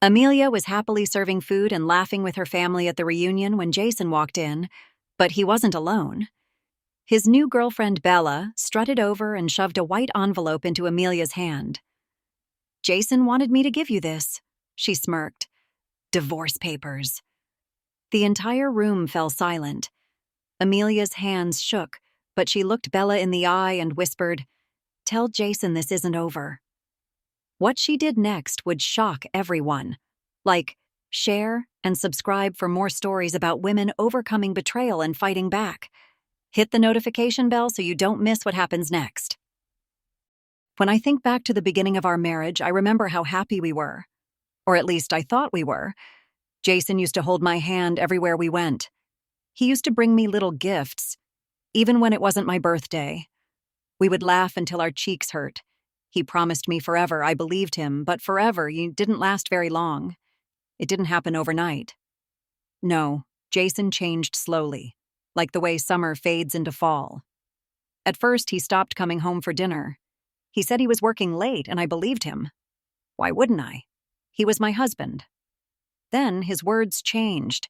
Amelia was happily serving food and laughing with her family at the reunion when Jason walked in, but he wasn't alone. His new girlfriend, Bella, strutted over and shoved a white envelope into Amelia's hand. "Jason wanted me to give you this," she smirked. "Divorce papers." The entire room fell silent. Amelia's hands shook, but she looked Bella in the eye and whispered, "Tell Jason this isn't over." What she did next would shock everyone. Like, share and subscribe for more stories about women overcoming betrayal and fighting back. Hit the notification bell so you don't miss what happens next. When I think back to the beginning of our marriage, I remember how happy we were. Or at least I thought we were. Jason used to hold my hand everywhere we went. He used to bring me little gifts, even when it wasn't my birthday. We would laugh until our cheeks hurt. He promised me forever. I believed him, but forever didn't last very long. It didn't happen overnight. No, Jason changed slowly, like the way summer fades into fall. At first, he stopped coming home for dinner. He said he was working late, and I believed him. Why wouldn't I? He was my husband. Then his words changed.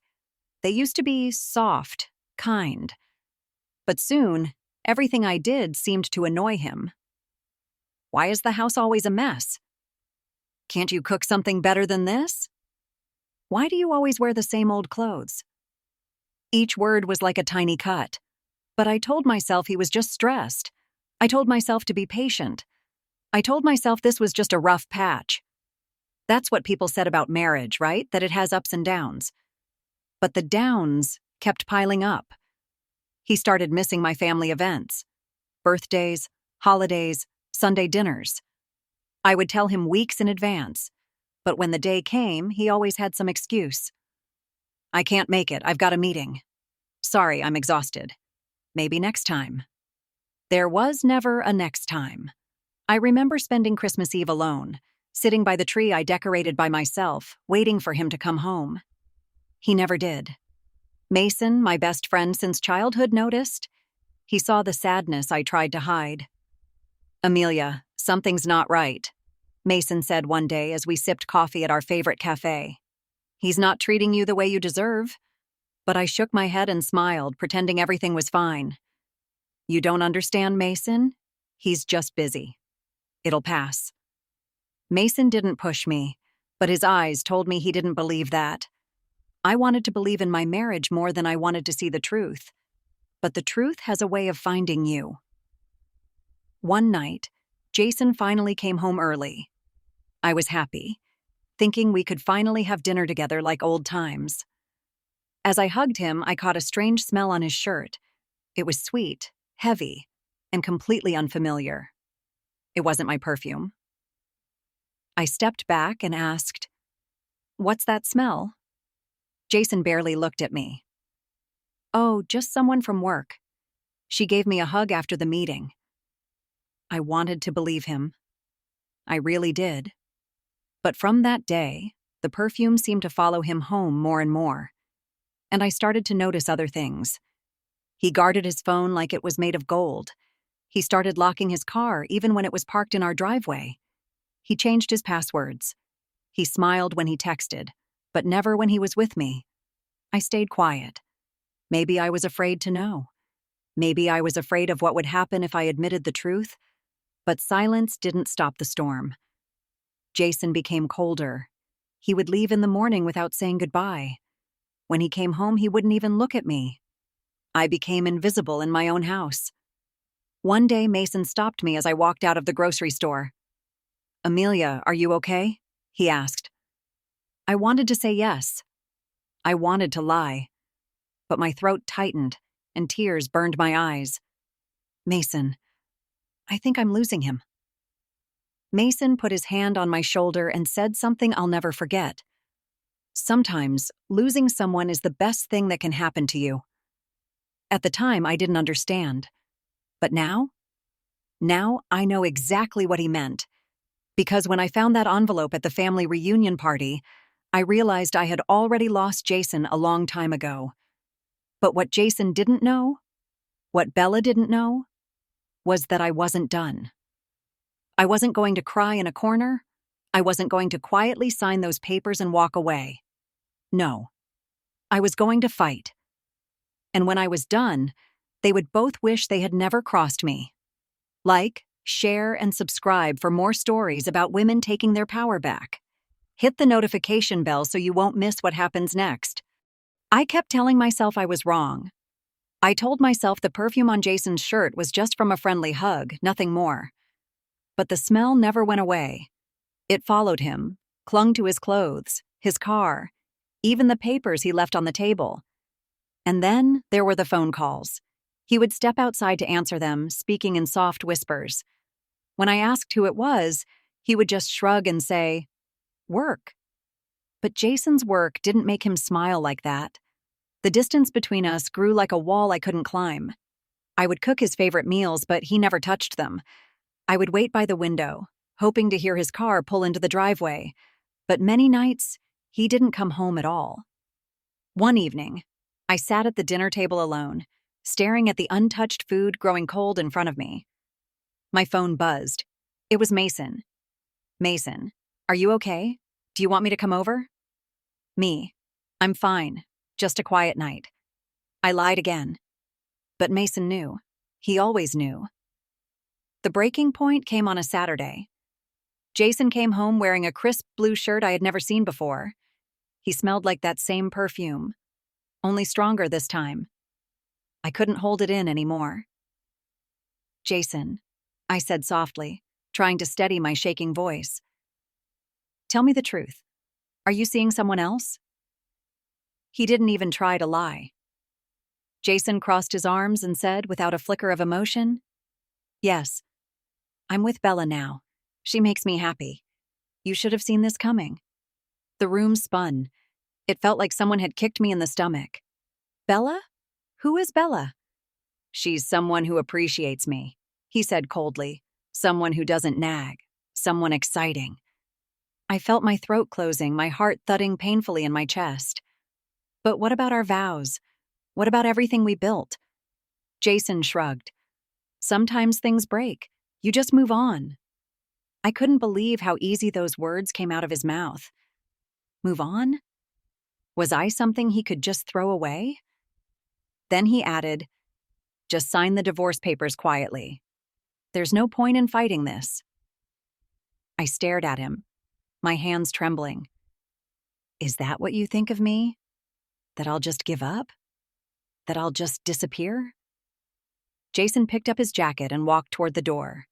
They used to be soft, kind. But soon, everything I did seemed to annoy him. "Why is the house always a mess? Can't you cook something better than this? Why do you always wear the same old clothes?" Each word was like a tiny cut. But I told myself he was just stressed. I told myself to be patient. I told myself this was just a rough patch. That's what people said about marriage, right? That it has ups and downs. But the downs kept piling up. He started missing my family events. Birthdays, holidays, Sunday dinners. I would tell him weeks in advance. But when the day came, he always had some excuse. "I can't make it. I've got a meeting. Sorry, I'm exhausted. Maybe next time." There was never a next time. I remember spending Christmas Eve alone, sitting by the tree I decorated by myself, waiting for him to come home. He never did. Mason, my best friend since childhood, noticed. He saw the sadness I tried to hide. "Amelia, something's not right," Mason said one day as we sipped coffee at our favorite cafe. "He's not treating you the way you deserve." But I shook my head and smiled, pretending everything was fine. "You don't understand, Mason? He's just busy. It'll pass." Mason didn't push me, but his eyes told me he didn't believe that. I wanted to believe in my marriage more than I wanted to see the truth. But the truth has a way of finding you. One night, Jason finally came home early. I was happy, thinking we could finally have dinner together like old times. As I hugged him, I caught a strange smell on his shirt. It was sweet, heavy, and completely unfamiliar. It wasn't my perfume. I stepped back and asked, "What's that smell?" Jason barely looked at me. "Oh, just someone from work. She gave me a hug after the meeting." I wanted to believe him. I really did. But from that day, the perfume seemed to follow him home more and more. And I started to notice other things. He guarded his phone like it was made of gold. He started locking his car even when it was parked in our driveway. He changed his passwords. He smiled when he texted, but never when he was with me. I stayed quiet. Maybe I was afraid to know. Maybe I was afraid of what would happen if I admitted the truth. But silence didn't stop the storm. Jason became colder. He would leave in the morning without saying goodbye. When he came home, he wouldn't even look at me. I became invisible in my own house. One day, Mason stopped me as I walked out of the grocery store. "Amelia, are you okay?" he asked. I wanted to say yes. I wanted to lie. But my throat tightened, and tears burned my eyes. "Mason, I think I'm losing him." Mason put his hand on my shoulder and said something I'll never forget. "Sometimes, losing someone is the best thing that can happen to you." At the time, I didn't understand. But now I know exactly what he meant. Because when I found that envelope at the family reunion party, I realized I had already lost Jason a long time ago. But what Jason didn't know, what Bella didn't know, was that I wasn't done. I wasn't going to cry in a corner. I wasn't going to quietly sign those papers and walk away. No. I was going to fight. And when I was done, they would both wish they had never crossed me. Like, share, and subscribe for more stories about women taking their power back. Hit the notification bell so you won't miss what happens next. I kept telling myself I was wrong. I told myself the perfume on Jason's shirt was just from a friendly hug, nothing more. But the smell never went away. It followed him, clung to his clothes, his car, even the papers he left on the table. And then there were the phone calls. He would step outside to answer them, speaking in soft whispers. When I asked who it was, he would just shrug and say, "Work." But Jason's work didn't make him smile like that. The distance between us grew like a wall I couldn't climb. I would cook his favorite meals, but he never touched them. I would wait by the window, hoping to hear his car pull into the driveway. But many nights, he didn't come home at all. One evening, I sat at the dinner table alone, staring at the untouched food growing cold in front of me. My phone buzzed. It was Mason. "Mason, are you okay? Do you want me to come over?" Me. "I'm fine. Just a quiet night." I lied again. But Mason knew. He always knew. The breaking point came on a Saturday. Jason came home wearing a crisp blue shirt I had never seen before. He smelled like that same perfume, only stronger this time. I couldn't hold it in anymore. "Jason," I said softly, trying to steady my shaking voice. "Tell me the truth. Are you seeing someone else?" He didn't even try to lie. Jason crossed his arms and said, without a flicker of emotion, "Yes. I'm with Bella now. She makes me happy. You should have seen this coming." The room spun. It felt like someone had kicked me in the stomach. "Bella? Who is Bella?" "She's someone who appreciates me," he said coldly. "Someone who doesn't nag. Someone exciting." I felt my throat closing, my heart thudding painfully in my chest. But what about our vows? What about everything we built? Jason shrugged. "Sometimes things break. You just move on." I couldn't believe how easy those words came out of his mouth. Move on? Was I something he could just throw away? Then he added, "Just sign the divorce papers quietly. There's no point in fighting this." I stared at him, my hands trembling. Is that what you think of me? That I'll just give up? That I'll just disappear? Jason picked up his jacket and walked toward the door.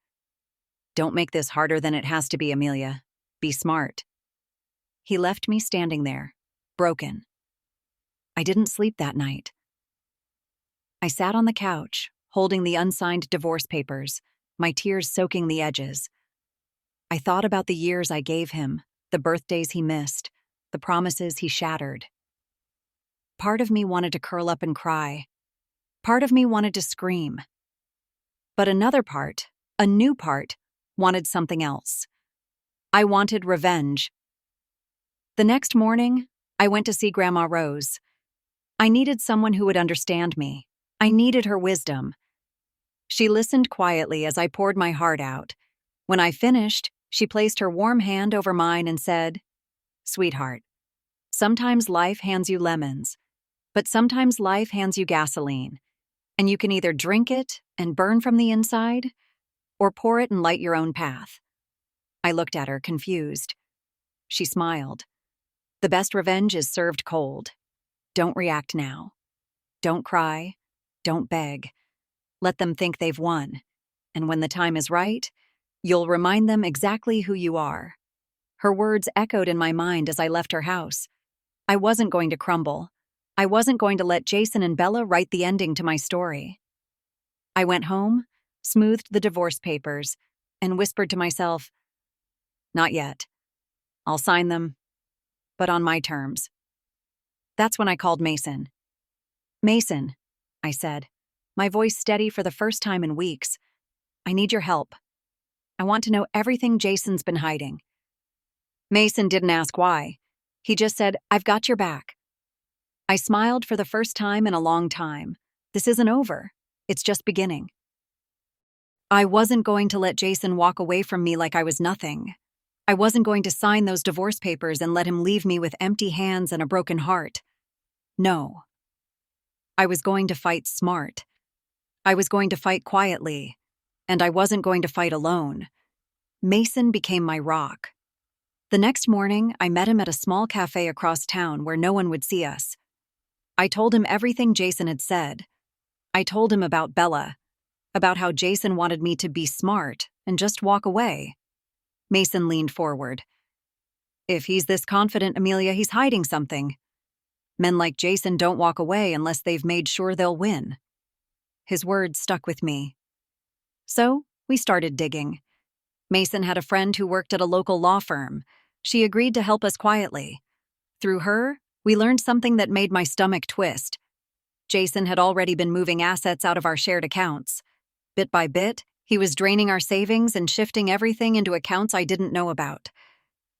"Don't make this harder than it has to be, Amelia. Be smart." He left me standing there, broken. I didn't sleep that night. I sat on the couch, holding the unsigned divorce papers, my tears soaking the edges. I thought about the years I gave him, the birthdays he missed, the promises he shattered. Part of me wanted to curl up and cry. Part of me wanted to scream. But another part, a new part, wanted something else. I wanted revenge. The next morning, I went to see Grandma Rose. I needed someone who would understand me. I needed her wisdom. She listened quietly as I poured my heart out. When I finished, she placed her warm hand over mine and said, "Sweetheart, sometimes life hands you lemons, but sometimes life hands you gasoline, and you can either drink it and burn from the inside, or pour it and light your own path." I looked at her, confused. She smiled. "The best revenge is served cold. Don't react now. Don't cry. Don't beg. Let them think they've won. And when the time is right, you'll remind them exactly who you are." Her words echoed in my mind as I left her house. I wasn't going to crumble. I wasn't going to let Jason and Bella write the ending to my story. I went home, smoothed the divorce papers, and whispered to myself, "Not yet. I'll sign them, but on my terms." That's when I called Mason. "Mason," I said, my voice steady for the first time in weeks, "I need your help. I want to know everything Jason's been hiding." Mason didn't ask why. He just said, "I've got your back." I smiled for the first time in a long time. This isn't over. It's just beginning. I wasn't going to let Jason walk away from me like I was nothing. I wasn't going to sign those divorce papers and let him leave me with empty hands and a broken heart. No. I was going to fight smart. I was going to fight quietly. And I wasn't going to fight alone. Mason became my rock. The next morning, I met him at a small cafe across town where no one would see us. I told him everything Jason had said. I told him about Bella, about how Jason wanted me to be smart and just walk away. Mason leaned forward. If he's this confident, Amelia, he's hiding something. Men like Jason don't walk away unless they've made sure they'll win. His words stuck with me. So, we started digging. Mason had a friend who worked at a local law firm. She agreed to help us quietly. Through her, we learned something that made my stomach twist. Jason had already been moving assets out of our shared accounts. Bit by bit, he was draining our savings and shifting everything into accounts I didn't know about.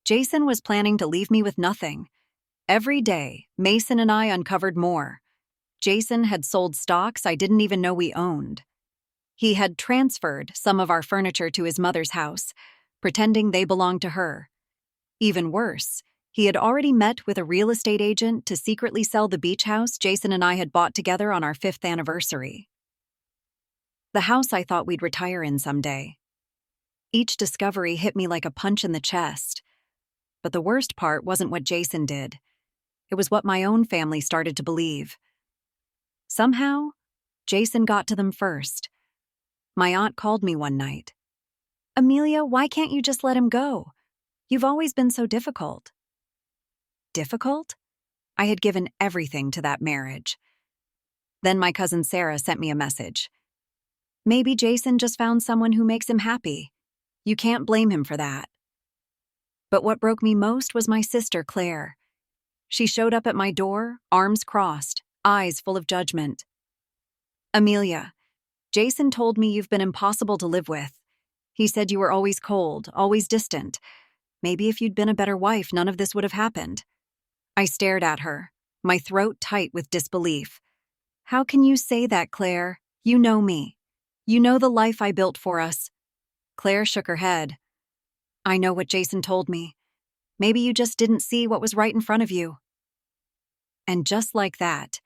Jason was planning to leave me with nothing. Every day, Mason and I uncovered more. Jason had sold stocks I didn't even know we owned. He had transferred some of our furniture to his mother's house, pretending they belonged to her. Even worse, he had already met with a real estate agent to secretly sell the beach house Jason and I had bought together on our 5th anniversary. The house I thought we'd retire in someday. Each discovery hit me like a punch in the chest. But the worst part wasn't what Jason did. It was what my own family started to believe. Somehow, Jason got to them first. My aunt called me one night. "Amelia, why can't you just let him go? You've always been so difficult." Difficult? I had given everything to that marriage. Then my cousin Sarah sent me a message. "Maybe Jason just found someone who makes him happy. You can't blame him for that." But what broke me most was my sister, Claire. She showed up at my door, arms crossed, eyes full of judgment. "Amelia, Jason told me you've been impossible to live with. He said you were always cold, always distant. Maybe if you'd been a better wife, none of this would have happened." I stared at her, my throat tight with disbelief. "How can you say that, Claire? You know me. You know the life I built for us." Claire shook her head. "I know what Jason told me. Maybe you just didn't see what was right in front of you." And just like that,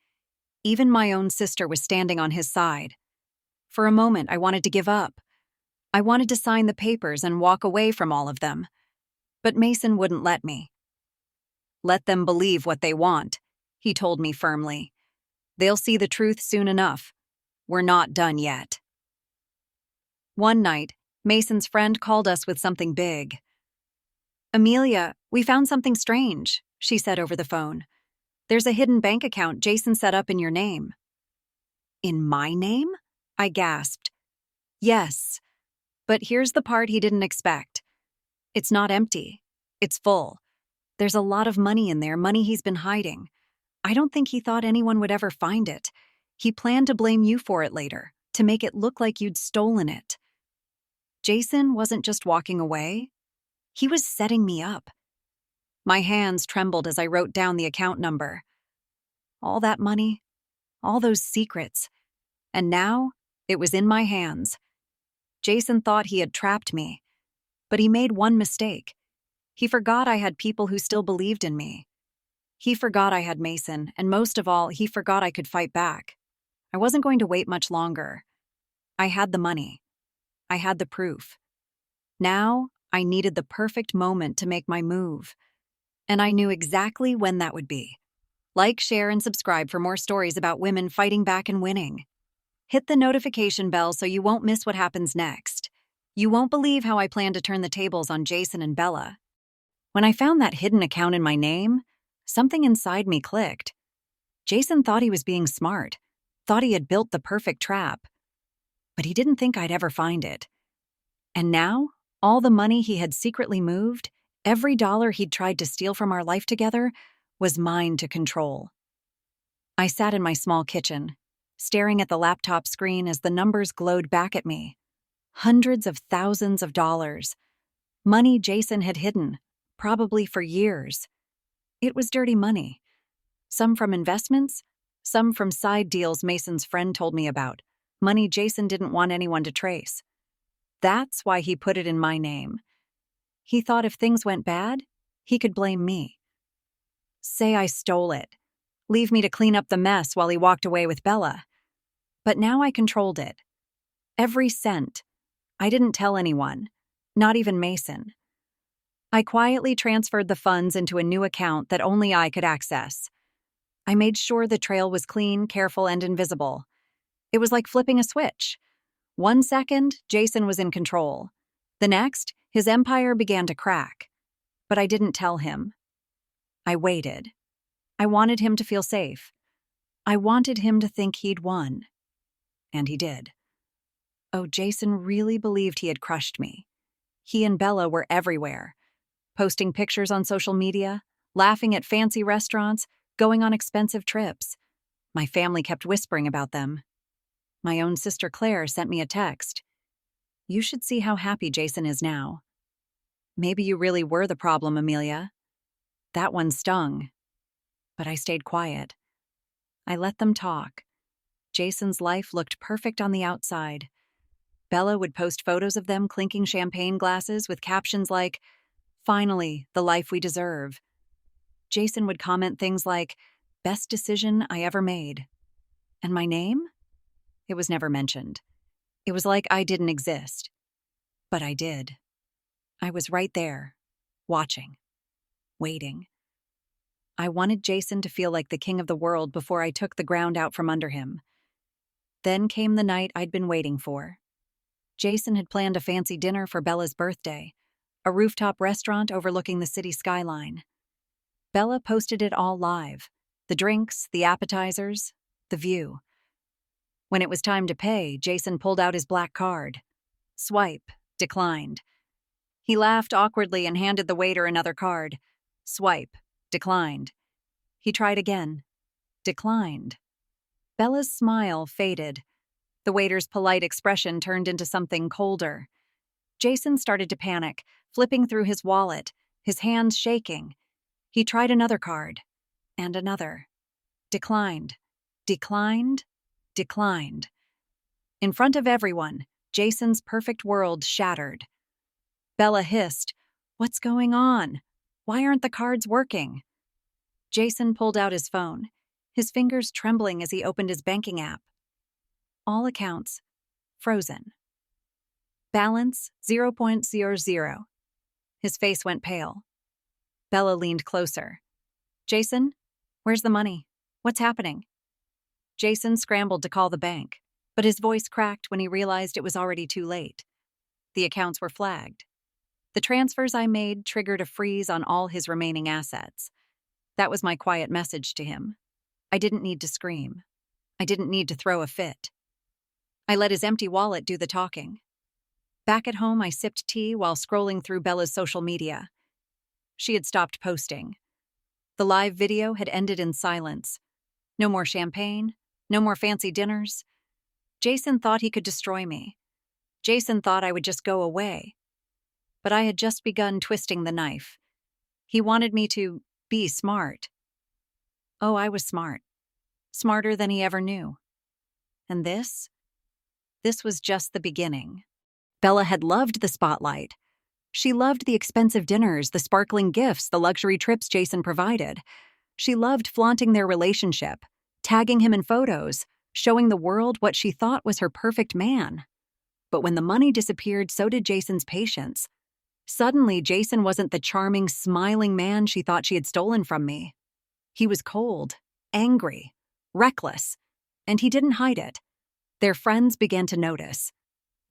even my own sister was standing on his side. For a moment, I wanted to give up. I wanted to sign the papers and walk away from all of them. But Mason wouldn't let me. "Let them believe what they want," he told me firmly. "They'll see the truth soon enough. We're not done yet." One night, Mason's friend called us with something big. "Amelia, we found something strange," she said over the phone. "There's a hidden bank account Jason set up in your name." "In my name?" I gasped. "Yes. But here's the part he didn't expect. It's not empty. It's full. There's a lot of money in there, money he's been hiding. I don't think he thought anyone would ever find it. He planned to blame you for it later, to make it look like you'd stolen it." Jason wasn't just walking away. He was setting me up. My hands trembled as I wrote down the account number. All that money, all those secrets. And now, it was in my hands. Jason thought he had trapped me. But he made one mistake. He forgot I had people who still believed in me. He forgot I had Mason, and most of all, he forgot I could fight back. I wasn't going to wait much longer. I had the money. I had the proof. Now, I needed the perfect moment to make my move. And I knew exactly when that would be. Like, share, and subscribe for more stories about women fighting back and winning. Hit the notification bell so you won't miss what happens next. You won't believe how I plan to turn the tables on Jason and Bella. When I found that hidden account in my name, something inside me clicked. Jason thought he was being smart, thought he had built the perfect trap. But he didn't think I'd ever find it. And now, all the money he had secretly moved, every dollar he'd tried to steal from our life together, was mine to control. I sat in my small kitchen, staring at the laptop screen as the numbers glowed back at me. Hundreds of thousands of dollars. Money Jason had hidden, probably for years. It was dirty money. Some from investments, some from side deals Mason's friend told me about. Money Jason didn't want anyone to trace. That's why he put it in my name. He thought if things went bad, he could blame me. Say I stole it. Leave me to clean up the mess while he walked away with Bella. But now I controlled it. Every cent. I didn't tell anyone, not even Mason. I quietly transferred the funds into a new account that only I could access. I made sure the trail was clean, careful, and invisible. It was like flipping a switch. 1 second, Jason was in control. The next, his empire began to crack. But I didn't tell him. I waited. I wanted him to feel safe. I wanted him to think he'd won. And he did. Oh, Jason really believed he had crushed me. He and Bella were everywhere, posting pictures on social media, laughing at fancy restaurants, going on expensive trips. My family kept whispering about them. My own sister Claire sent me a text. You should see how happy Jason is now. Maybe you really were the problem, Amelia. That one stung. But I stayed quiet. I let them talk. Jason's life looked perfect on the outside. Bella would post photos of them clinking champagne glasses with captions like, "Finally, the life we deserve." Jason would comment things like, "Best decision I ever made." And my name? It was never mentioned. It was like I didn't exist. But I did. I was right there, watching, waiting. I wanted Jason to feel like the king of the world before I took the ground out from under him. Then came the night I'd been waiting for. Jason had planned a fancy dinner for Bella's birthday, a rooftop restaurant overlooking the city skyline. Bella posted it all live, the drinks, the appetizers, the view. When it was time to pay, Jason pulled out his black card. Swipe, declined. He laughed awkwardly and handed the waiter another card. Swipe, declined. He tried again. Declined. Bella's smile faded. The waiter's polite expression turned into something colder. Jason started to panic, flipping through his wallet, his hands shaking. He tried another card. And another. Declined. Declined. Declined. In front of everyone, Jason's perfect world shattered. Bella hissed, "What's going on? Why aren't the cards working?" Jason pulled out his phone, his fingers trembling as he opened his banking app. All accounts frozen. Balance 0.00. His face went pale. Bella leaned closer. "Jason, where's the money? What's happening?" Jason scrambled to call the bank, but his voice cracked when he realized it was already too late. The accounts were flagged. The transfers I made triggered a freeze on all his remaining assets. That was my quiet message to him. I didn't need to scream. I didn't need to throw a fit. I let his empty wallet do the talking. Back at home, I sipped tea while scrolling through Bella's social media. She had stopped posting. The live video had ended in silence. No more champagne, no more fancy dinners. Jason thought he could destroy me. Jason thought I would just go away. But I had just begun twisting the knife. He wanted me to be smart. Oh, I was smart. Smarter than he ever knew. And this was just the beginning. Bella had loved the spotlight. She loved the expensive dinners, the sparkling gifts, the luxury trips Jason provided. She loved flaunting their relationship, tagging him in photos, showing the world what she thought was her perfect man. But when the money disappeared, so did Jason's patience. Suddenly, Jason wasn't the charming, smiling man she thought she had stolen from me. He was cold, angry, reckless, and he didn't hide it. Their friends began to notice.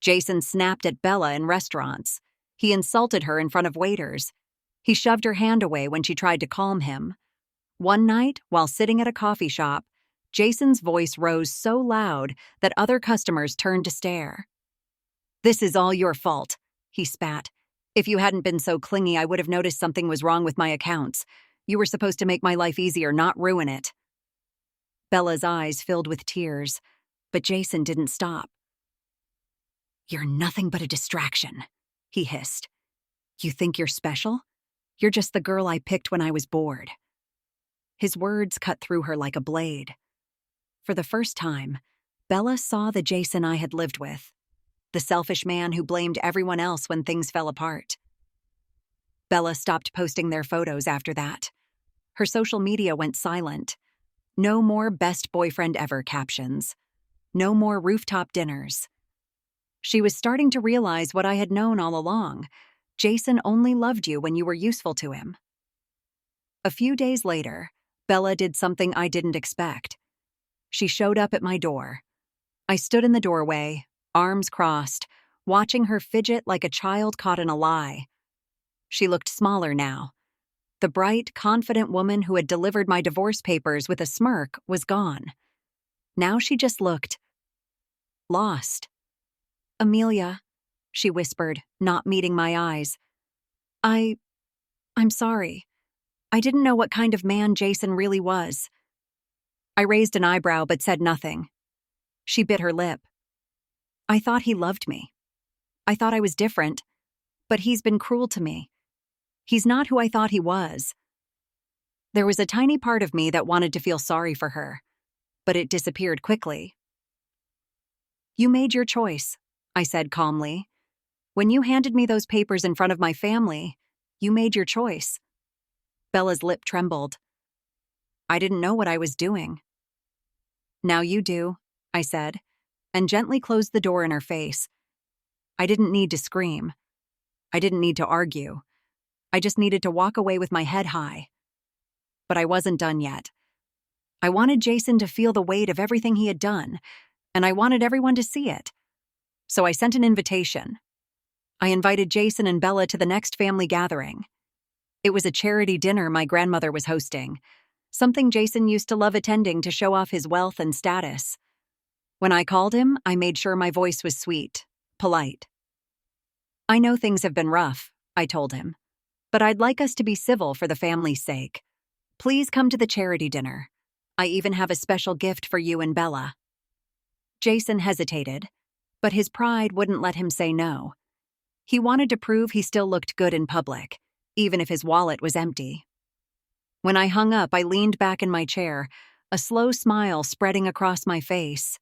Jason snapped at Bella in restaurants. He insulted her in front of waiters. He shoved her hand away when she tried to calm him. One night, while sitting at a coffee shop, Jason's voice rose so loud that other customers turned to stare. "This is all your fault," he spat. "If you hadn't been so clingy, I would have noticed something was wrong with my accounts. You were supposed to make my life easier, not ruin it." Bella's eyes filled with tears, but Jason didn't stop. "You're nothing but a distraction," he hissed. "You think you're special? You're just the girl I picked when I was bored." His words cut through her like a blade. For the first time, Bella saw the Jason I had lived with, the selfish man who blamed everyone else when things fell apart. Bella stopped posting their photos after that. Her social media went silent. No more best boyfriend ever captions. No more rooftop dinners. She was starting to realize what I had known all along. Jason only loved you when you were useful to him. A few days later, Bella did something I didn't expect. She showed up at my door. I stood in the doorway, arms crossed, watching her fidget like a child caught in a lie. She looked smaller now. The bright, confident woman who had delivered my divorce papers with a smirk was gone. Now she just looked lost. "Amelia," she whispered, not meeting my eyes. I'm sorry. I didn't know what kind of man Jason really was." I raised an eyebrow but said nothing. She bit her lip. "I thought he loved me. I thought I was different, but he's been cruel to me. He's not who I thought he was." There was a tiny part of me that wanted to feel sorry for her, but it disappeared quickly. "You made your choice," I said calmly. "When you handed me those papers in front of my family, you made your choice." Bella's lip trembled. "I didn't know what I was doing." "Now you do," I said, and gently closed the door in her face. I didn't need to scream. I didn't need to argue. I just needed to walk away with my head high. But I wasn't done yet. I wanted Jason to feel the weight of everything he had done, and I wanted everyone to see it. So I sent an invitation. I invited Jason and Bella to the next family gathering. It was a charity dinner my grandmother was hosting, something Jason used to love attending to show off his wealth and status. When I called him, I made sure my voice was sweet, polite. "I know things have been rough," I told him, "but I'd like us to be civil for the family's sake. Please come to the charity dinner. I even have a special gift for you and Bella." Jason hesitated, but his pride wouldn't let him say no. He wanted to prove he still looked good in public, even if his wallet was empty. When I hung up, I leaned back in my chair, a slow smile spreading across my face.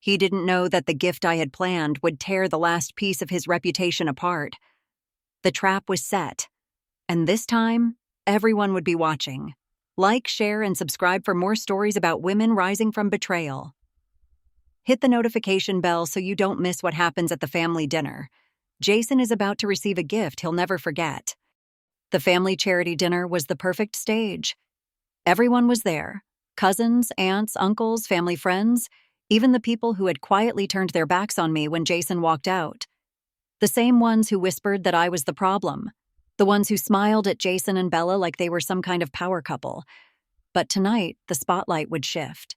He didn't know that the gift I had planned would tear the last piece of his reputation apart. The trap was set, and this time, everyone would be watching. Like, share, and subscribe for more stories about women rising from betrayal. Hit the notification bell so you don't miss what happens at the family dinner. Jason is about to receive a gift he'll never forget. The family charity dinner was the perfect stage. Everyone was there. Cousins, aunts, uncles, family friends, even the people who had quietly turned their backs on me when Jason walked out. The same ones who whispered that I was the problem. The ones who smiled at Jason and Bella like they were some kind of power couple. But tonight, the spotlight would shift.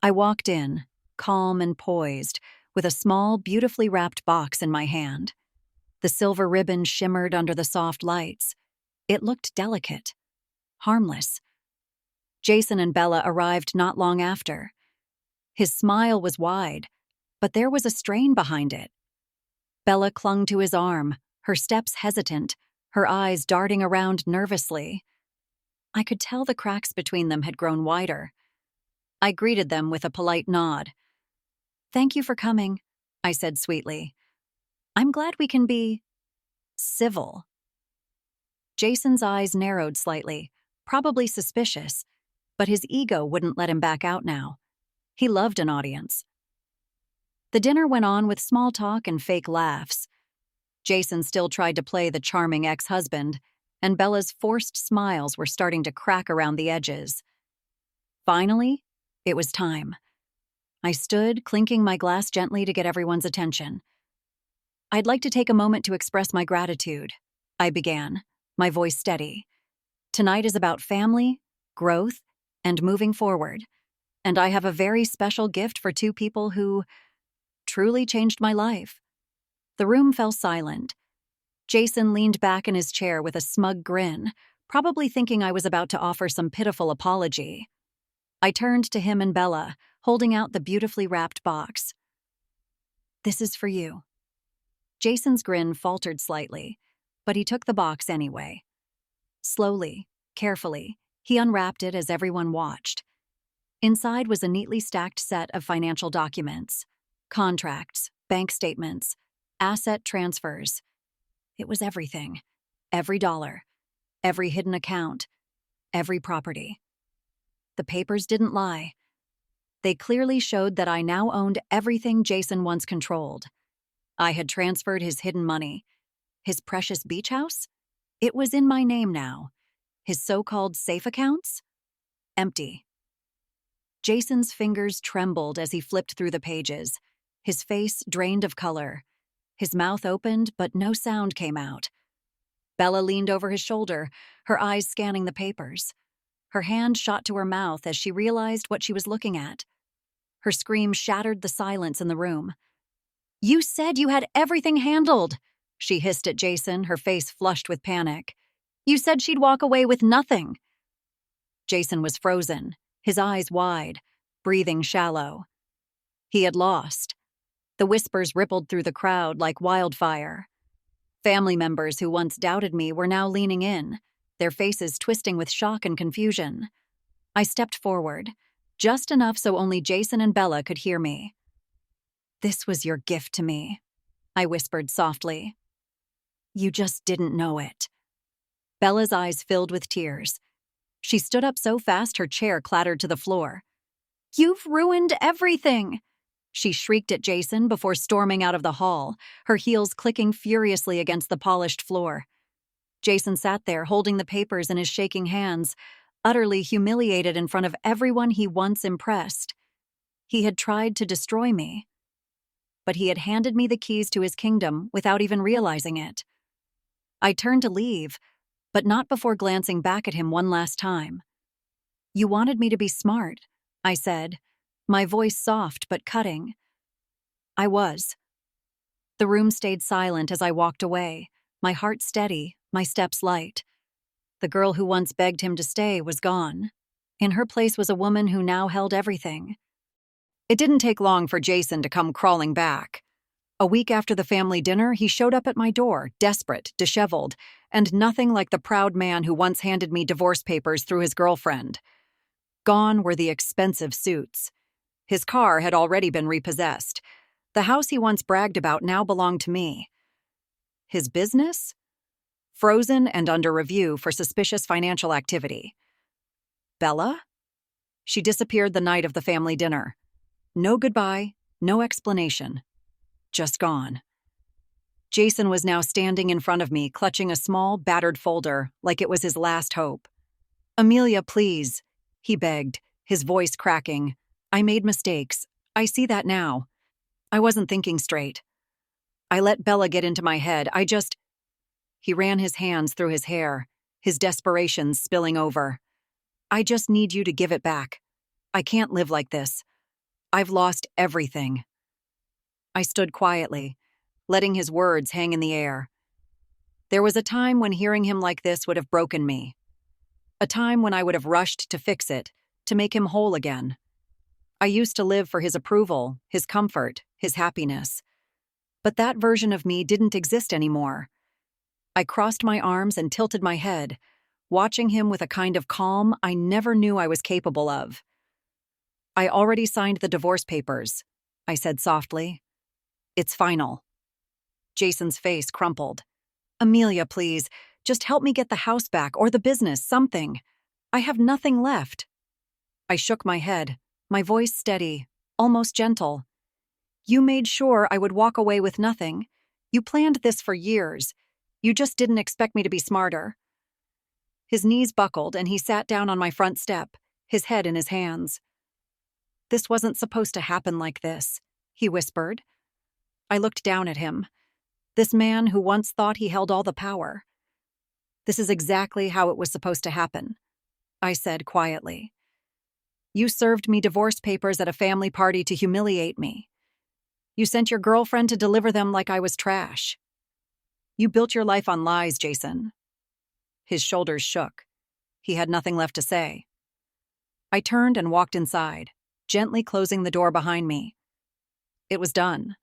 I walked in, calm and poised, with a small, beautifully wrapped box in my hand. The silver ribbon shimmered under the soft lights. It looked delicate, harmless. Jason and Bella arrived not long after. His smile was wide, but there was a strain behind it. Bella clung to his arm, her steps hesitant, her eyes darting around nervously. I could tell the cracks between them had grown wider. I greeted them with a polite nod. "Thank you for coming," I said sweetly. "I'm glad we can be civil." Jason's eyes narrowed slightly, probably suspicious, but his ego wouldn't let him back out now. He loved an audience. The dinner went on with small talk and fake laughs. Jason still tried to play the charming ex-husband, and Bella's forced smiles were starting to crack around the edges. Finally, it was time. I stood, clinking my glass gently to get everyone's attention. "I'd like to take a moment to express my gratitude," I began, my voice steady. "Tonight is about family, growth, and moving forward. And I have a very special gift for two people who truly changed my life." The room fell silent. Jason leaned back in his chair with a smug grin, probably thinking I was about to offer some pitiful apology. I turned to him and Bella, holding out the beautifully wrapped box. "This is for you." Jason's grin faltered slightly, but he took the box anyway. Slowly, carefully, he unwrapped it as everyone watched. Inside was a neatly stacked set of financial documents, contracts, bank statements, asset transfers. It was everything. Every dollar, every hidden account, every property. The papers didn't lie. They clearly showed that I now owned everything Jason once controlled. I had transferred his hidden money. His precious beach house? It was in my name now. His so-called safe accounts? Empty. Jason's fingers trembled as he flipped through the pages. His face drained of color. His mouth opened, but no sound came out. Bella leaned over his shoulder, her eyes scanning the papers. Her hand shot to her mouth as she realized what she was looking at. Her scream shattered the silence in the room. "You said you had everything handled," she hissed at Jason, her face flushed with panic. "You said she'd walk away with nothing." Jason was frozen, his eyes wide, breathing shallow. He had lost. The whispers rippled through the crowd like wildfire. Family members who once doubted me were now leaning in, their faces twisting with shock and confusion. I stepped forward, just enough so only Jason and Bella could hear me. "This was your gift to me," I whispered softly. "You just didn't know it." Bella's eyes filled with tears. She stood up so fast her chair clattered to the floor. "You've ruined everything!" She shrieked at Jason before storming out of the hall, her heels clicking furiously against the polished floor. Jason sat there holding the papers in his shaking hands, utterly humiliated in front of everyone he once impressed. He had tried to destroy me. But he had handed me the keys to his kingdom without even realizing it. I turned to leave, but not before glancing back at him one last time. "You wanted me to be smart," I said, my voice soft but cutting. I was. The room stayed silent as I walked away, my heart steady, my steps light. The girl who once begged him to stay was gone. In her place was a woman who now held everything. It didn't take long for Jason to come crawling back. A week after the family dinner, he showed up at my door, desperate, disheveled, and nothing like the proud man who once handed me divorce papers through his girlfriend. Gone were the expensive suits. His car had already been repossessed. The house he once bragged about now belonged to me. His business? Frozen and under review for suspicious financial activity. Bella? She disappeared the night of the family dinner. No goodbye, no explanation. Just gone. Jason was now standing in front of me, clutching a small, battered folder, like it was his last hope. "Amelia, please," he begged, his voice cracking. "I made mistakes. I see that now. I wasn't thinking straight. I let Bella get into my head. He ran his hands through his hair, his desperation spilling over. "I just need you to give it back. I can't live like this. I've lost everything." I stood quietly, letting his words hang in the air. There was a time when hearing him like this would have broken me. A time when I would have rushed to fix it, to make him whole again. I used to live for his approval, his comfort, his happiness. But that version of me didn't exist anymore. I crossed my arms and tilted my head, watching him with a kind of calm I never knew I was capable of. "I already signed the divorce papers," I said softly. "It's final." Jason's face crumpled. "Amelia, please, just help me get the house back or the business, something. I have nothing left." I shook my head, my voice steady, almost gentle. "You made sure I would walk away with nothing. You planned this for years. You just didn't expect me to be smarter." His knees buckled and he sat down on my front step, his head in his hands. "This wasn't supposed to happen like this," he whispered. I looked down at him. This man who once thought he held all the power. "This is exactly how it was supposed to happen," I said quietly. "You served me divorce papers at a family party to humiliate me. You sent your girlfriend to deliver them like I was trash. You built your life on lies, Jason." His shoulders shook. He had nothing left to say. I turned and walked inside, gently closing the door behind me. It was done.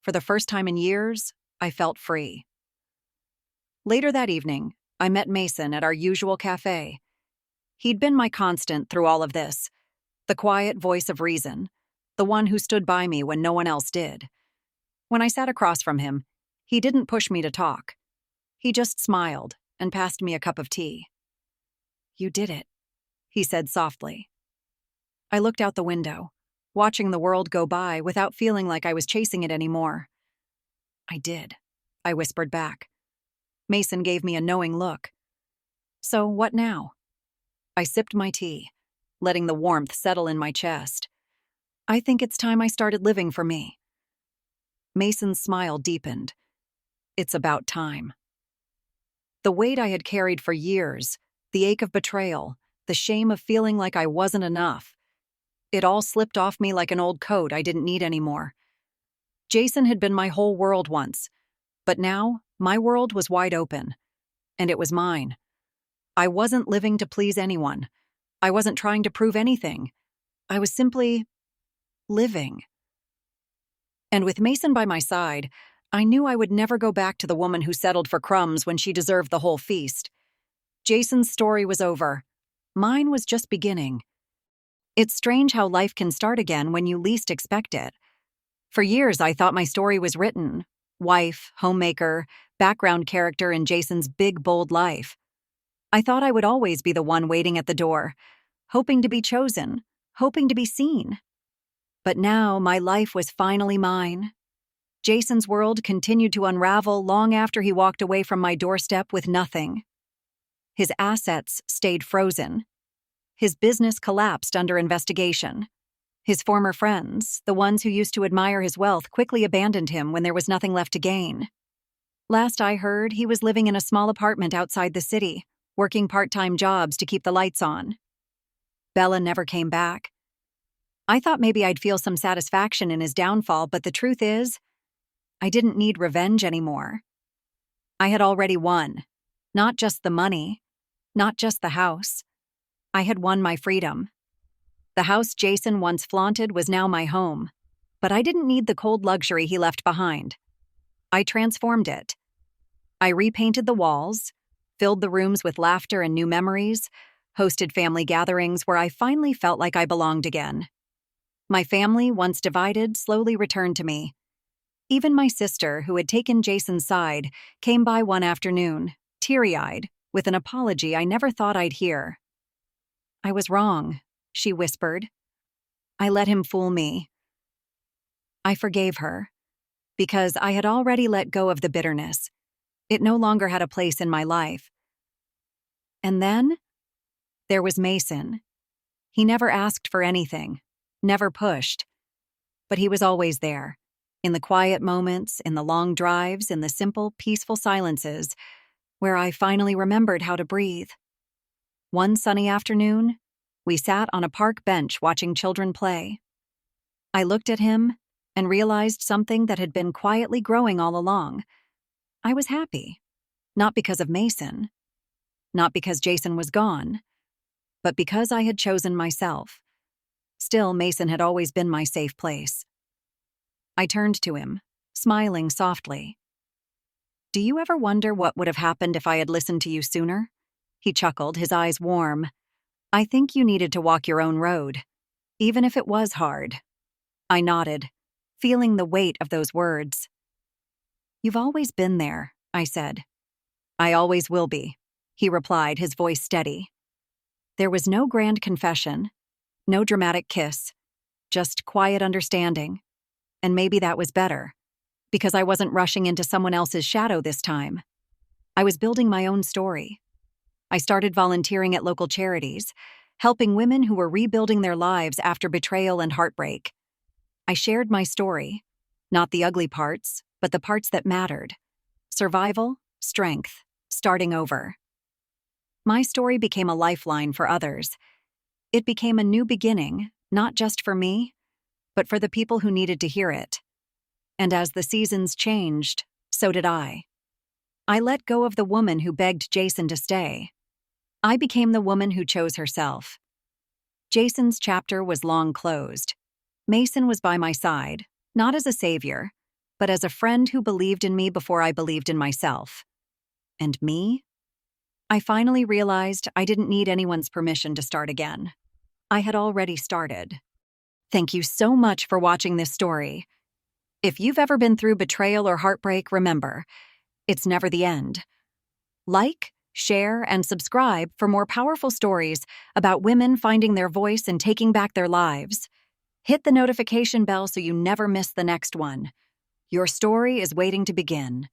For the first time in years, I felt free. Later that evening, I met Mason at our usual cafe. He'd been my constant through all of this, the quiet voice of reason, the one who stood by me when no one else did. When I sat across from him, he didn't push me to talk. He just smiled and passed me a cup of tea. "You did it," he said softly. I looked out the window, watching the world go by without feeling like I was chasing it anymore. "I did," I whispered back. Mason gave me a knowing look. "So what now?" I sipped my tea, letting the warmth settle in my chest. "I think it's time I started living for me." Mason's smile deepened. "It's about time." The weight I had carried for years, the ache of betrayal, the shame of feeling like I wasn't enough, it all slipped off me like an old coat I didn't need anymore. Jason had been my whole world once, but now my world was wide open, and it was mine. I wasn't living to please anyone. I wasn't trying to prove anything. I was simply living. And with Mason by my side, I knew I would never go back to the woman who settled for crumbs when she deserved the whole feast. Jason's story was over. Mine was just beginning. It's strange how life can start again when you least expect it. For years, I thought my story was written. Wife, homemaker, background character in Jason's big, bold life. I thought I would always be the one waiting at the door, hoping to be chosen, hoping to be seen. But now my life was finally mine. Jason's world continued to unravel long after he walked away from my doorstep with nothing. His assets stayed frozen. His business collapsed under investigation. His former friends, the ones who used to admire his wealth, quickly abandoned him when there was nothing left to gain. Last I heard, he was living in a small apartment outside the city, working part-time jobs to keep the lights on. Bella never came back. I thought maybe I'd feel some satisfaction in his downfall, but the truth is, I didn't need revenge anymore. I had already won. Not just the money, not just the house. I had won my freedom. The house Jason once flaunted was now my home, but I didn't need the cold luxury he left behind. I transformed it. I repainted the walls, filled the rooms with laughter and new memories, hosted family gatherings where I finally felt like I belonged again. My family, once divided, slowly returned to me. Even my sister, who had taken Jason's side, came by one afternoon, teary-eyed, with an apology I never thought I'd hear. "I was wrong," she whispered. "I let him fool me." I forgave her, because I had already let go of the bitterness. It no longer had a place in my life. And then, there was Mason. He never asked for anything, never pushed. But he was always there, in the quiet moments, in the long drives, in the simple, peaceful silences, where I finally remembered how to breathe. One sunny afternoon, we sat on a park bench watching children play. I looked at him and realized something that had been quietly growing all along. I was happy, not because of Mason, not because Jason was gone, but because I had chosen myself. Still, Mason had always been my safe place. I turned to him, smiling softly. "Do you ever wonder what would have happened if I had listened to you sooner?" He chuckled, his eyes warm. "I think you needed to walk your own road, even if it was hard." I nodded, feeling the weight of those words. "You've always been there," I said. "I always will be," he replied, his voice steady. There was no grand confession, no dramatic kiss, just quiet understanding. And maybe that was better, because I wasn't rushing into someone else's shadow this time. I was building my own story. I started volunteering at local charities, helping women who were rebuilding their lives after betrayal and heartbreak. I shared my story, not the ugly parts, but the parts that mattered. Survival, strength, starting over. My story became a lifeline for others. It became a new beginning, not just for me, but for the people who needed to hear it. And as the seasons changed, so did I. I let go of the woman who begged Jason to stay. I became the woman who chose herself. Jason's chapter was long closed. Mason was by my side, not as a savior, but as a friend who believed in me before I believed in myself. And me? I finally realized I didn't need anyone's permission to start again. I had already started. Thank you so much for watching this story. If you've ever been through betrayal or heartbreak, remember, it's never the end. Like, share, and subscribe for more powerful stories about women finding their voice and taking back their lives. Hit the notification bell so you never miss the next one. Your story is waiting to begin.